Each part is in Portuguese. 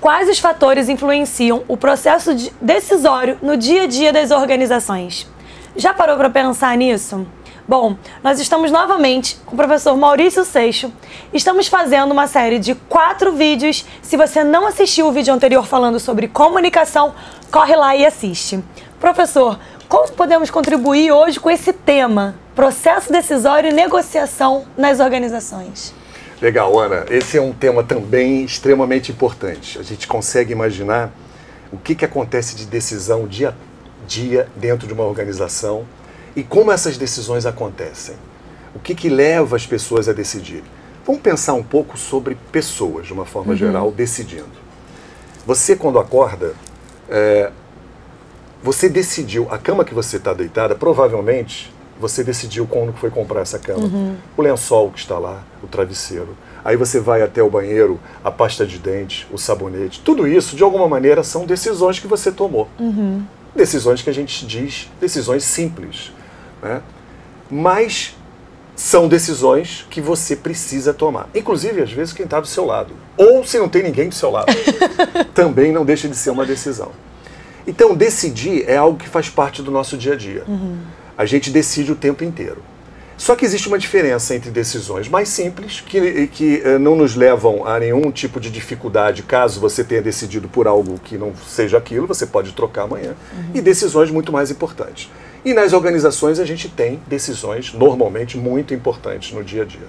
Quais os fatores influenciam o processo decisório no dia a dia das organizações? Já parou para pensar nisso? Bom, nós estamos novamente com o professor Maurício Seixo. Estamos fazendo uma série de 4 vídeos. Se você não assistiu o vídeo anterior falando sobre comunicação, corre lá e assiste. Professor, como podemos contribuir hoje com esse tema? Processo decisório e negociação nas organizações. Legal, Ana. Esse é um tema também extremamente importante. A gente consegue imaginar o que acontece de decisão dia a dia dentro de uma organização e como essas decisões acontecem. O que leva as pessoas a decidir. Vamos pensar um pouco sobre pessoas, de uma forma geral, decidindo. Você, quando acorda, você decidiu, a cama que você está deitada, provavelmente você decidiu quando foi comprar essa cama. O lençol que está lá, o travesseiro. Aí você vai até o banheiro, a pasta de dente, o sabonete. Tudo isso, de alguma maneira, são decisões que você tomou. Decisões que a gente diz, decisões simples, né? Mas são decisões que você precisa tomar. Inclusive, às vezes, quem está do seu lado. Ou se não tem ninguém do seu lado. Também não deixa de ser uma decisão. Então, decidir é algo que faz parte do nosso dia a dia. A gente decide o tempo inteiro. Só que existe uma diferença entre decisões mais simples, que não nos levam a nenhum tipo de dificuldade caso você tenha decidido por algo que não seja aquilo, você pode trocar amanhã, e decisões muito mais importantes. E nas organizações a gente tem decisões normalmente muito importantes no dia a dia.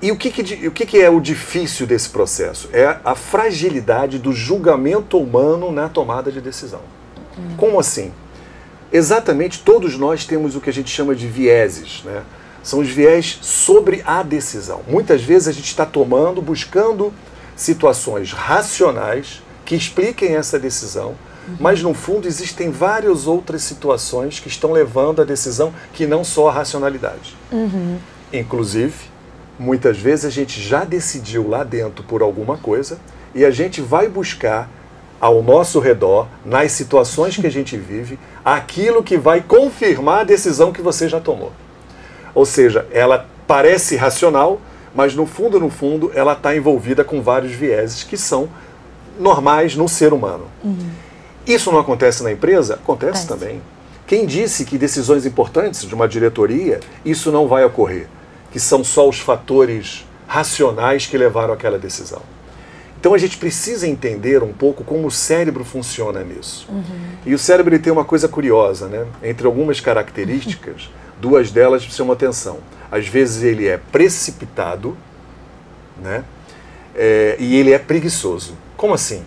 E o que é o difícil desse processo? É a fragilidade do julgamento humano na tomada de decisão. Como assim? Exatamente, todos nós temos o que a gente chama de vieses, né? São os viés sobre a decisão. Muitas vezes a gente está buscando situações racionais que expliquem essa decisão, mas no fundo existem várias outras situações que estão levando à decisão que não só a racionalidade. Inclusive, muitas vezes a gente já decidiu lá dentro por alguma coisa e a gente vai buscar ao nosso redor, nas situações que a gente vive, aquilo que vai confirmar a decisão que você já tomou. Ou seja, ela parece racional, mas no fundo, ela está envolvida com vários vieses que são normais no ser humano. Isso não acontece na empresa? Acontece também. Quem disse que decisões importantes de uma diretoria, isso não vai ocorrer? Que são só os fatores racionais que levaram àquela decisão. Então a gente precisa entender um pouco como o cérebro funciona nisso. E o cérebro ele tem uma coisa curiosa, né? Entre algumas características, 2 delas chamam atenção. Às vezes ele é precipitado, né? E ele é preguiçoso. Como assim?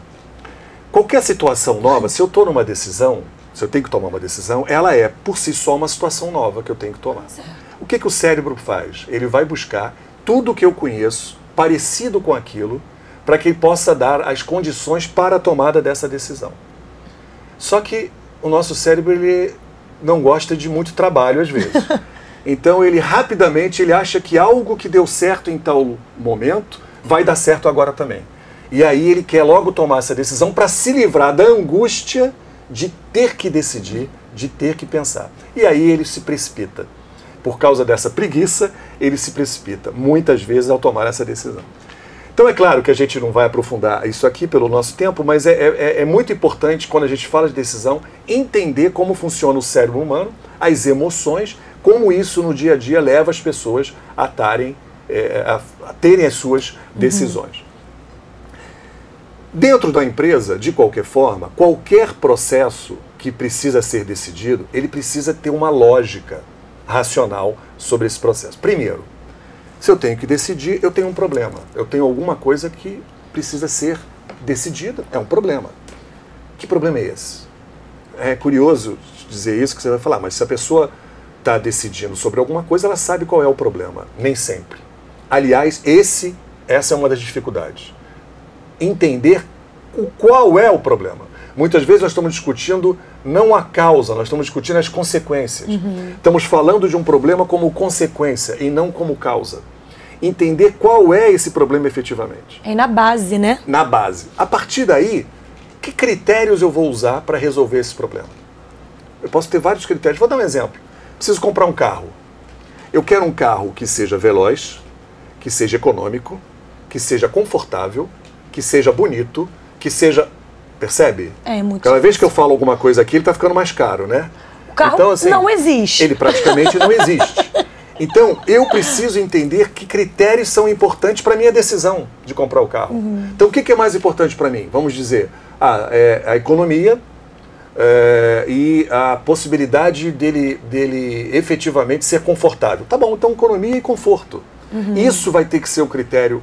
Qualquer situação nova, se eu estou numa decisão, se eu tenho que tomar uma decisão, ela é por si só uma situação nova que eu tenho que tomar. O que o cérebro faz? Ele vai buscar tudo o que eu conheço, parecido com aquilo, para que ele possa dar as condições para a tomada dessa decisão. Só que o nosso cérebro ele não gosta de muito trabalho às vezes. Então ele rapidamente acha que algo que deu certo em tal momento vai dar certo agora também. E aí ele quer logo tomar essa decisão para se livrar da angústia de ter que decidir, de ter que pensar. E aí ele se precipita. Por causa dessa preguiça, ele se precipita, muitas vezes, ao tomar essa decisão. Então é claro que a gente não vai aprofundar isso aqui pelo nosso tempo, mas é muito importante, quando a gente fala de decisão, entender como funciona o cérebro humano, as emoções, como isso no dia a dia leva as pessoas a terem as suas decisões. Dentro da empresa, de qualquer forma, qualquer processo que precisa ser decidido, ele precisa ter uma lógica racional sobre esse processo. Primeiro, se eu tenho que decidir, eu tenho um problema. Eu tenho alguma coisa que precisa ser decidida. É um problema. Que problema é esse? É curioso dizer isso, que você vai falar, mas se a pessoa está decidindo sobre alguma coisa, ela sabe qual é o problema. Nem sempre. Aliás, essa é uma das dificuldades. Entender qual é o problema. Muitas vezes nós estamos discutindo não a causa, nós estamos discutindo as consequências. Estamos falando de um problema como consequência e não como causa. Entender qual é esse problema efetivamente. É na base, né? Na base. A partir daí, que critérios eu vou usar para resolver esse problema? Eu posso ter vários critérios. Vou dar um exemplo. Preciso comprar um carro. Eu quero um carro que seja veloz, que seja econômico, que seja confortável, que seja bonito, que seja... Percebe? É muito Cada vez difícil. que eu falo alguma coisa aqui, ele está ficando mais caro, né? O carro então, assim, não existe. Ele praticamente não existe. Então, eu preciso entender que critérios são importantes para a minha decisão de comprar o carro. Então, o que é mais importante para mim? Vamos dizer, a economia e a possibilidade dele efetivamente ser confortável. Tá bom, então economia e conforto. Isso vai ter que ser o critério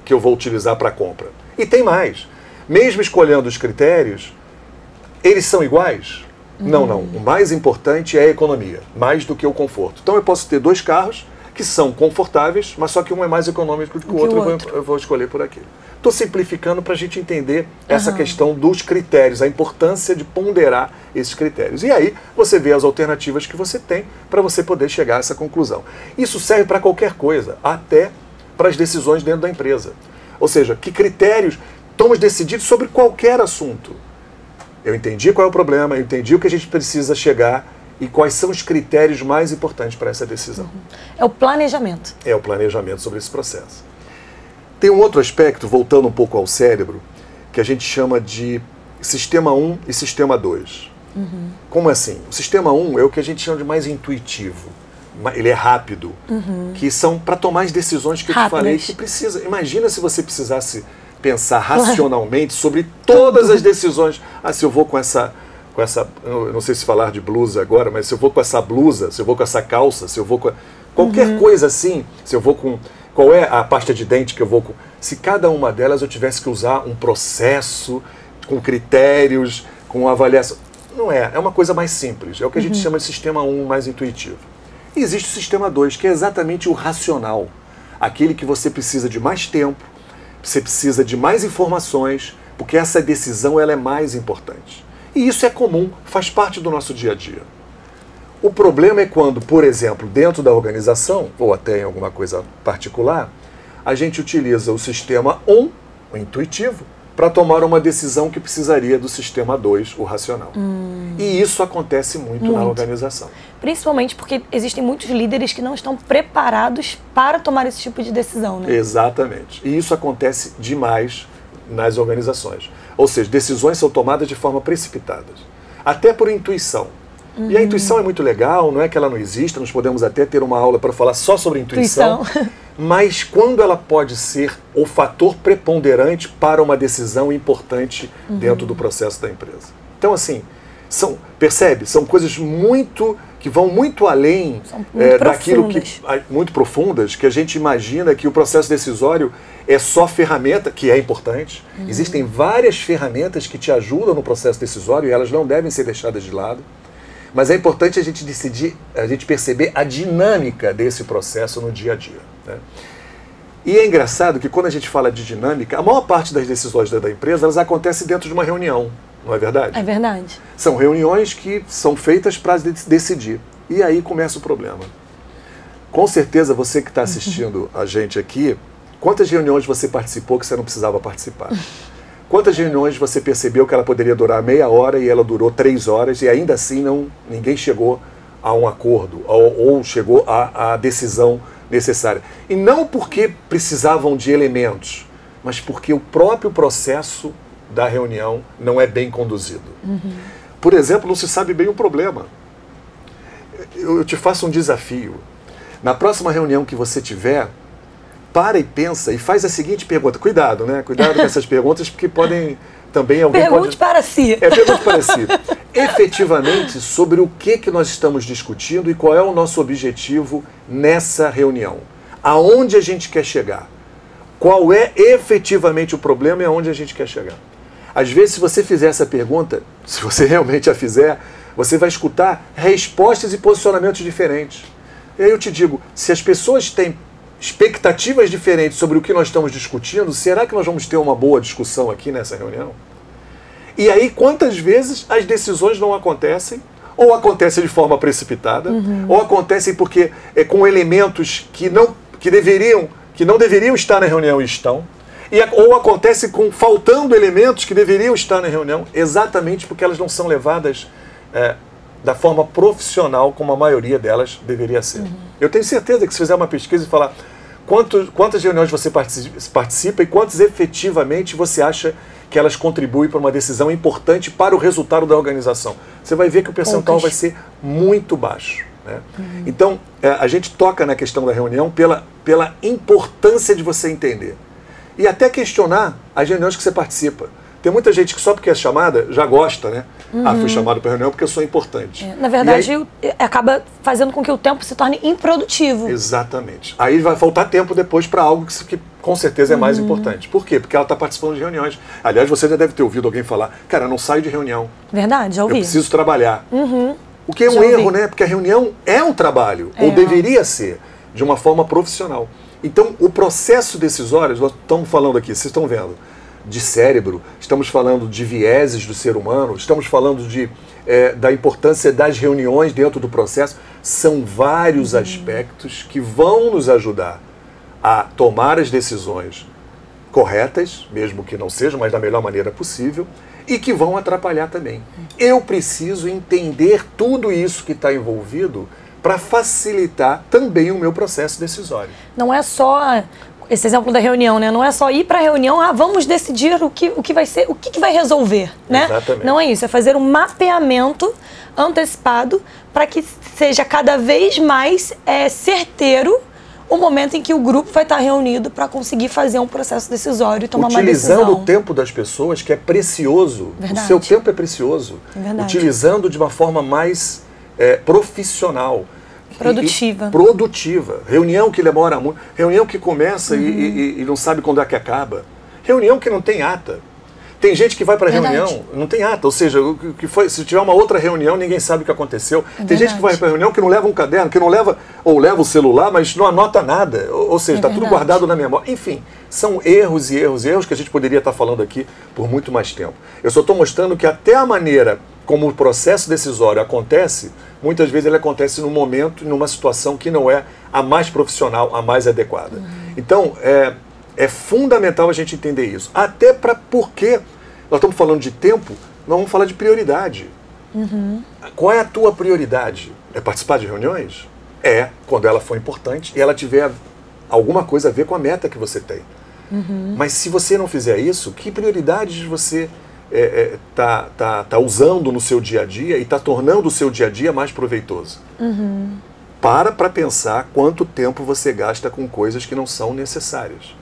que eu vou utilizar para a compra. E tem mais. Mesmo escolhendo os critérios, eles são iguais? Não. O mais importante é a economia, mais do que o conforto. Então eu posso ter dois carros que são confortáveis, mas só que um é mais econômico do que o outro, eu vou escolher por aquele. Estou simplificando para a gente entender essa questão dos critérios, a importância de ponderar esses critérios. E aí você vê as alternativas que você tem para você poder chegar a essa conclusão. Isso serve para qualquer coisa, até para as decisões dentro da empresa. Ou seja, que critérios estamos decididos sobre qualquer assunto. Eu entendi qual é o problema, eu entendi o que a gente precisa chegar e quais são os critérios mais importantes para essa decisão. É o planejamento. É o planejamento sobre esse processo. Tem um outro aspecto, voltando um pouco ao cérebro, que a gente chama de sistema 1 e sistema 2. Como assim? O sistema 1 é o que a gente chama de mais intuitivo. Ele é rápido, que são para tomar as decisões que eu te falei que precisa. Imagina se você precisasse pensar racionalmente sobre todas as decisões. Se eu vou com essa, eu não sei se falar de blusa agora, mas se eu vou com essa blusa, se eu vou com essa calça, se eu vou com qualquer coisa assim, se eu vou com qual é a pasta de dente que eu vou com, se cada uma delas eu tivesse que usar um processo com critérios, com avaliação, não é uma coisa mais simples, é o que a gente chama de sistema 1 mais intuitivo. E existe o sistema 2, que é exatamente o racional, aquele que você precisa de mais tempo, você precisa de mais informações, porque essa decisão ela é mais importante. E isso é comum, faz parte do nosso dia a dia. O problema é quando, por exemplo, dentro da organização, ou até em alguma coisa particular, a gente utiliza o sistema 1, o intuitivo, para tomar uma decisão que precisaria do sistema 2, o racional. E isso acontece muito na organização. Principalmente porque existem muitos líderes que não estão preparados para tomar esse tipo de decisão, né? Exatamente. E isso acontece demais nas organizações. Ou seja, decisões são tomadas de forma precipitada, até por intuição. E a intuição é muito legal, não é que ela não exista, nós podemos até ter uma aula para falar só sobre intuição. Mas quando ela pode ser o fator preponderante para uma decisão importante dentro do processo da empresa. Então, assim, percebe? São coisas que vão muito além daquilo muito profundas, que a gente imagina que o processo decisório é só ferramenta, que é importante. Existem várias ferramentas que te ajudam no processo decisório e elas não devem ser deixadas de lado. Mas é importante a gente perceber a dinâmica desse processo no dia a dia. Né? E é engraçado que quando a gente fala de dinâmica, a maior parte das decisões da empresa elas acontecem dentro de uma reunião, não é verdade? É verdade. São reuniões que são feitas para decidir. E aí começa o problema. Com certeza você que está assistindo a gente aqui, quantas reuniões você participou que você não precisava participar? Quantas reuniões você percebeu que ela poderia durar meia hora e ela durou 3 horas e ainda assim ninguém chegou a um acordo ou chegou à decisão necessária? E não porque precisavam de elementos, mas porque o próprio processo da reunião não é bem conduzido. Por exemplo, não se sabe bem o problema. Eu te faço um desafio. Na próxima reunião que você tiver, para e pensa e faz a seguinte pergunta. Cuidado, né? Cuidado com essas perguntas, porque podem também... Pergunte para si. Pergunte para si. Efetivamente, sobre o que nós estamos discutindo e qual é o nosso objetivo nessa reunião. Aonde a gente quer chegar? Qual é efetivamente o problema e aonde a gente quer chegar? Às vezes, se você fizer essa pergunta, se você realmente a fizer, você vai escutar respostas e posicionamentos diferentes. E aí eu te digo, se as pessoas têm expectativas diferentes sobre o que nós estamos discutindo, será que nós vamos ter uma boa discussão aqui nessa reunião? E aí, quantas vezes as decisões não acontecem, ou acontecem de forma precipitada, ou acontecem porque com elementos que não deveriam estar na reunião e estão, ou acontece faltando elementos que deveriam estar na reunião, exatamente porque elas não são levadas da forma profissional como a maioria delas deveria ser. Eu tenho certeza que se fizer uma pesquisa e falar Quantas reuniões você participa e quantas efetivamente você acha que elas contribuem para uma decisão importante para o resultado da organização? Você vai ver que o percentual vai ser muito baixo. Né? Então, a gente toca na questão da reunião pela importância de você entender. E até questionar as reuniões que você participa. Tem muita gente que só porque é chamada já gosta, né? Ah, fui chamado para reunião porque eu sou importante. Na verdade, acaba fazendo com que o tempo se torne improdutivo. Exatamente. Aí vai faltar tempo depois para algo que com certeza é mais importante. Por quê? Porque ela está participando de reuniões. Aliás, você já deve ter ouvido alguém falar, cara, eu não saio de reunião. Verdade, já ouvi. Eu preciso trabalhar. O que é um erro, né? Porque a reunião é um trabalho, ou deveria ser, de uma forma profissional. Então, o processo decisório, nós estamos falando aqui, vocês estão vendo, de cérebro, estamos falando de vieses do ser humano, estamos falando da importância das reuniões dentro do processo. São vários aspectos que vão nos ajudar a tomar as decisões corretas, mesmo que não sejam, mas da melhor maneira possível, e que vão atrapalhar também. Eu preciso entender tudo isso que está envolvido para facilitar também o meu processo decisório. Não é só esse exemplo da reunião, né? Não é só ir para a reunião, vamos decidir o que vai ser, o que vai resolver, né? Exatamente. Não é isso, é fazer um mapeamento antecipado para que seja cada vez mais certeiro o momento em que o grupo vai estar reunido para conseguir fazer um processo decisório e tomar uma decisão. Utilizando o tempo das pessoas, que é precioso. Verdade. O seu tempo é precioso. Verdade. Utilizando de uma forma mais profissional. Produtiva. Produtiva. Reunião que demora muito. Reunião que começa e não sabe quando é que acaba. Reunião que não tem ata. Tem gente que vai para a reunião, não tem ata. Ou seja, se tiver uma outra reunião, ninguém sabe o que aconteceu. Tem gente que vai para a reunião que não leva um caderno, que não leva, ou leva o celular, mas não anota nada. Ou seja, está tudo guardado na memória. Enfim, são erros e erros e erros que a gente poderia estar falando aqui por muito mais tempo. Eu só estou mostrando que até a maneira como o processo decisório acontece, muitas vezes ele acontece num momento, numa situação que não é a mais profissional, a mais adequada. Então, é fundamental a gente entender isso. Até porque nós estamos falando de tempo, nós vamos falar de prioridade. Qual é a tua prioridade? É participar de reuniões? É, quando ela for importante e ela tiver alguma coisa a ver com a meta que você tem. Mas se você não fizer isso, que prioridades você tá usando no seu dia a dia e está tornando o seu dia a dia mais proveitoso? Para pensar quanto tempo você gasta com coisas que não são necessárias.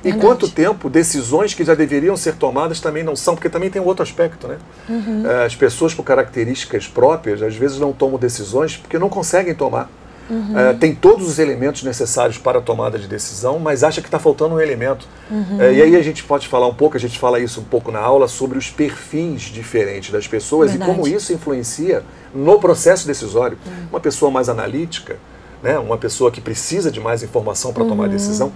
E quanto tempo decisões que já deveriam ser tomadas também não são, porque também tem um outro aspecto, né? As pessoas por características próprias, às vezes não tomam decisões porque não conseguem tomar. Tem todos os elementos necessários para a tomada de decisão, mas acha que está faltando um elemento. E aí a gente pode falar um pouco, a gente fala isso um pouco na aula, sobre os perfis diferentes das pessoas e como isso influencia no processo decisório. Uma pessoa mais analítica, né? Uma pessoa que precisa de mais informação para tomar decisão.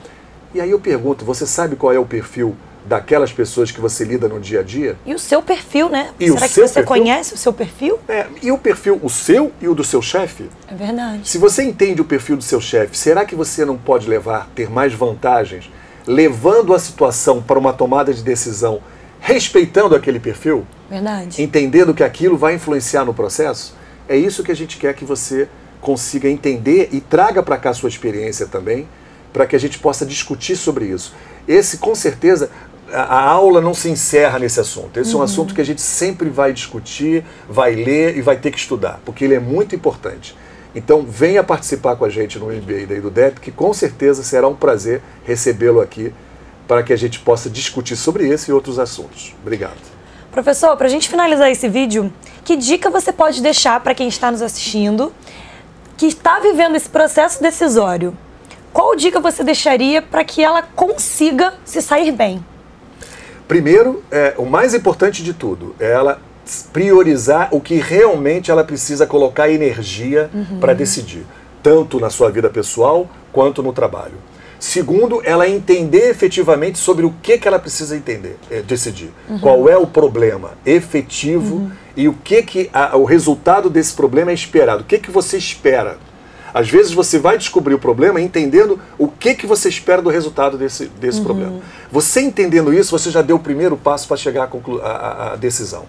E aí eu pergunto, você sabe qual é o perfil daquelas pessoas que você lida no dia a dia? E o seu perfil, né? E será que você conhece o seu perfil? E o perfil, o seu e o do seu chefe? É verdade. Se você entende o perfil do seu chefe, será que você não pode ter mais vantagens, levando a situação para uma tomada de decisão, respeitando aquele perfil? Verdade. Entendendo que aquilo vai influenciar no processo? É isso que a gente quer que você consiga entender e traga para cá a sua experiência também, para que a gente possa discutir sobre isso. Esse, com certeza, a aula não se encerra nesse assunto. Esse é um assunto que a gente sempre vai discutir, vai ler e vai ter que estudar, porque ele é muito importante. Então, venha participar com a gente no MBA da EduDep, que com certeza será um prazer recebê-lo aqui, para que a gente possa discutir sobre esse e outros assuntos. Obrigado. Professor, para a gente finalizar esse vídeo, que dica você pode deixar para quem está nos assistindo, que está vivendo esse processo decisório? Qual dica você deixaria para que ela consiga se sair bem? Primeiro, o mais importante de tudo, é ela priorizar o que realmente ela precisa colocar energia para decidir, tanto na sua vida pessoal quanto no trabalho. Segundo, ela entender efetivamente sobre o que ela precisa decidir. Qual é o problema efetivo e o resultado desse problema é esperado. O que você espera? Às vezes você vai descobrir o problema entendendo o que você espera do resultado desse problema. Você entendendo isso, você já deu o primeiro passo para chegar à decisão.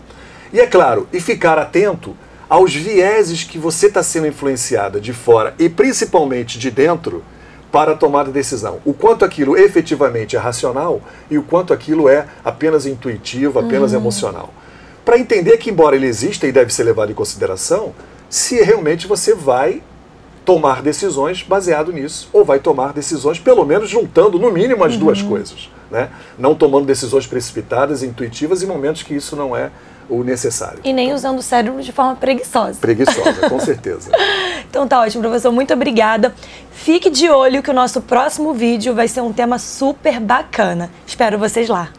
E é claro, ficar atento aos vieses que você está sendo influenciada de fora e principalmente de dentro para tomar a decisão. O quanto aquilo efetivamente é racional e o quanto aquilo é apenas intuitivo, apenas emocional. Para entender que, embora ele exista e deve ser levado em consideração, se realmente você vai tomar decisões baseado nisso, ou vai tomar decisões, pelo menos juntando, no mínimo, as duas coisas. Né? Não tomando decisões precipitadas, intuitivas, em momentos que isso não é o necessário. E nem usando o cérebro de forma preguiçosa. Preguiçosa, com certeza. Então tá ótimo, professor, muito obrigada. Fique de olho que o nosso próximo vídeo vai ser um tema super bacana. Espero vocês lá.